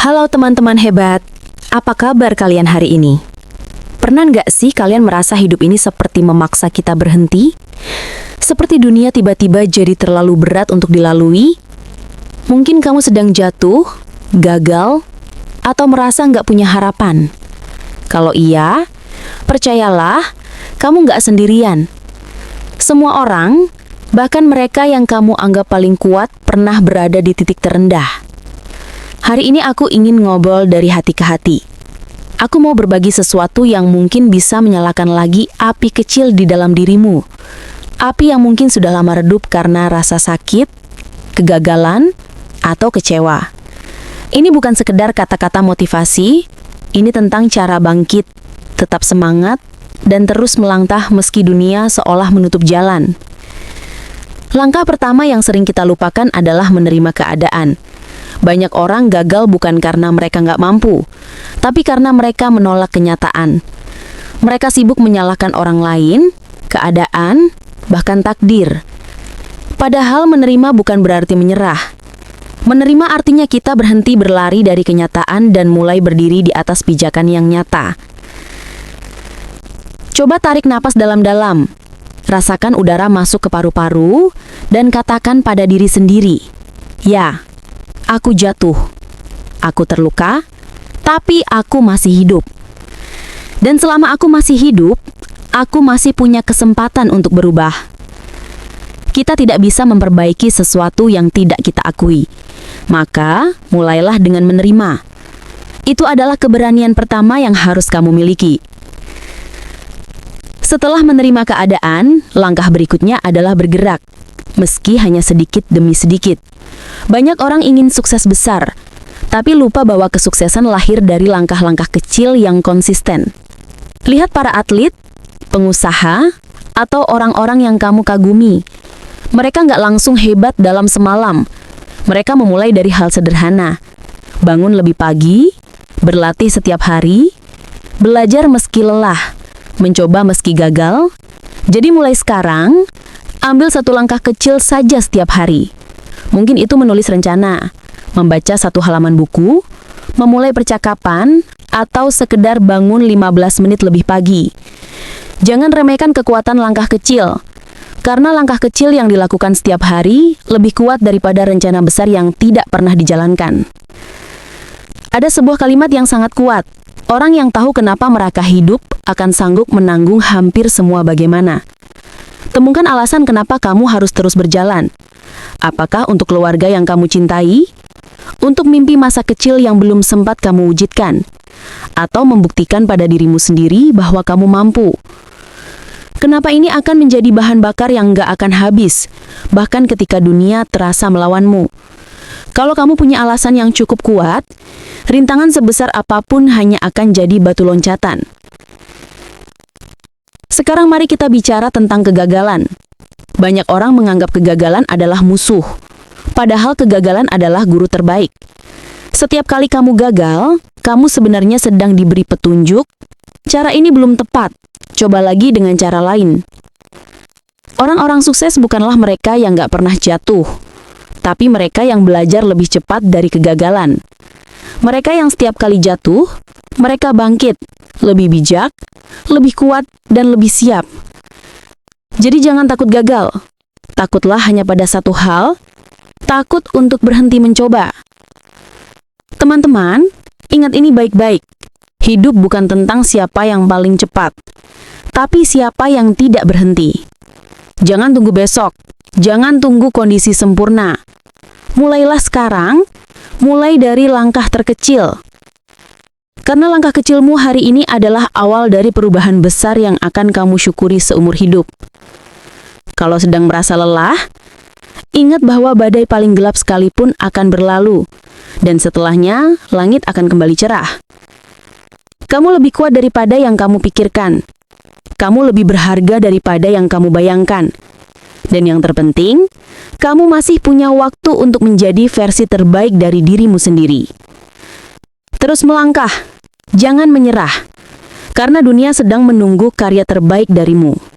Halo teman-teman hebat, apa kabar kalian hari ini? Pernah nggak sih kalian merasa hidup ini seperti memaksa kita berhenti? Seperti dunia tiba-tiba jadi terlalu berat untuk dilalui? Mungkin kamu sedang jatuh, gagal, atau merasa nggak punya harapan. Kalau iya, percayalah, kamu nggak sendirian. Semua orang, bahkan mereka yang kamu anggap paling kuat, pernah berada di titik terendah. Hari ini aku ingin ngobrol dari hati ke hati. Aku mau berbagi sesuatu yang mungkin bisa menyalakan lagi api kecil di dalam dirimu. Api yang mungkin sudah lama redup karena rasa sakit, kegagalan, atau kecewa. Ini bukan sekedar kata-kata motivasi, ini tentang cara bangkit, tetap semangat, dan terus melangkah meski dunia seolah menutup jalan. Langkah pertama yang sering kita lupakan adalah menerima keadaan. Banyak orang gagal bukan karena mereka nggak mampu, tapi karena mereka menolak kenyataan. Mereka sibuk menyalahkan orang lain, keadaan, bahkan takdir. Padahal menerima bukan berarti menyerah. Menerima artinya kita berhenti berlari dari kenyataan dan mulai berdiri di atas pijakan yang nyata. Coba tarik napas dalam-dalam. Rasakan udara masuk ke paru-paru dan katakan pada diri sendiri, "Ya, aku jatuh. Aku terluka, tapi aku masih hidup. Dan selama aku masih hidup, aku masih punya kesempatan untuk berubah." Kita tidak bisa memperbaiki sesuatu yang tidak kita akui. Maka, mulailah dengan menerima. Itu adalah keberanian pertama yang harus kamu miliki. Setelah menerima keadaan, langkah berikutnya adalah bergerak, meski hanya sedikit demi sedikit. Banyak orang ingin sukses besar, tapi lupa bahwa kesuksesan lahir dari langkah-langkah kecil yang konsisten. Lihat para atlet, pengusaha, atau orang-orang yang kamu kagumi. Mereka nggak langsung hebat dalam semalam. Mereka memulai dari hal sederhana. Bangun lebih pagi, berlatih setiap hari, belajar meski lelah, mencoba meski gagal. Jadi mulai sekarang, ambil satu langkah kecil saja setiap hari. Mungkin itu menulis rencana, membaca satu halaman buku, memulai percakapan, atau sekedar bangun 15 menit lebih pagi. Jangan remehkan kekuatan langkah kecil, karena langkah kecil yang dilakukan setiap hari lebih kuat daripada rencana besar yang tidak pernah dijalankan. Ada sebuah kalimat yang sangat kuat. Orang yang tahu kenapa mereka hidup akan sanggup menanggung hampir semua bagaimana. Temukan alasan kenapa kamu harus terus berjalan. Apakah untuk keluarga yang kamu cintai? Untuk mimpi masa kecil yang belum sempat kamu wujudkan? Atau membuktikan pada dirimu sendiri bahwa kamu mampu? Kenapa ini akan menjadi bahan bakar yang gak akan habis, bahkan ketika dunia terasa melawanmu? Kalau kamu punya alasan yang cukup kuat, rintangan sebesar apapun hanya akan jadi batu loncatan. Sekarang mari kita bicara tentang kegagalan. Banyak orang menganggap kegagalan adalah musuh, padahal kegagalan adalah guru terbaik. Setiap kali kamu gagal, kamu sebenarnya sedang diberi petunjuk. Cara ini belum tepat, coba lagi dengan cara lain. Orang-orang sukses bukanlah mereka yang gak pernah jatuh, tapi mereka yang belajar lebih cepat dari kegagalan. Mereka yang setiap kali jatuh, mereka bangkit, lebih bijak, lebih kuat, dan lebih siap. Jadi jangan takut gagal. Takutlah hanya pada satu hal, takut untuk berhenti mencoba. Teman-teman, ingat ini baik-baik. Hidup bukan tentang siapa yang paling cepat, tapi siapa yang tidak berhenti. Jangan tunggu besok, jangan tunggu kondisi sempurna. Mulailah sekarang, mulai dari langkah terkecil. Karena langkah kecilmu hari ini adalah awal dari perubahan besar yang akan kamu syukuri seumur hidup. Kalau sedang merasa lelah, ingat bahwa badai paling gelap sekalipun akan berlalu, dan setelahnya langit akan kembali cerah. Kamu lebih kuat daripada yang kamu pikirkan. Kamu lebih berharga daripada yang kamu bayangkan. Dan yang terpenting, kamu masih punya waktu untuk menjadi versi terbaik dari dirimu sendiri. Terus melangkah, jangan menyerah, karena dunia sedang menunggu karya terbaik darimu.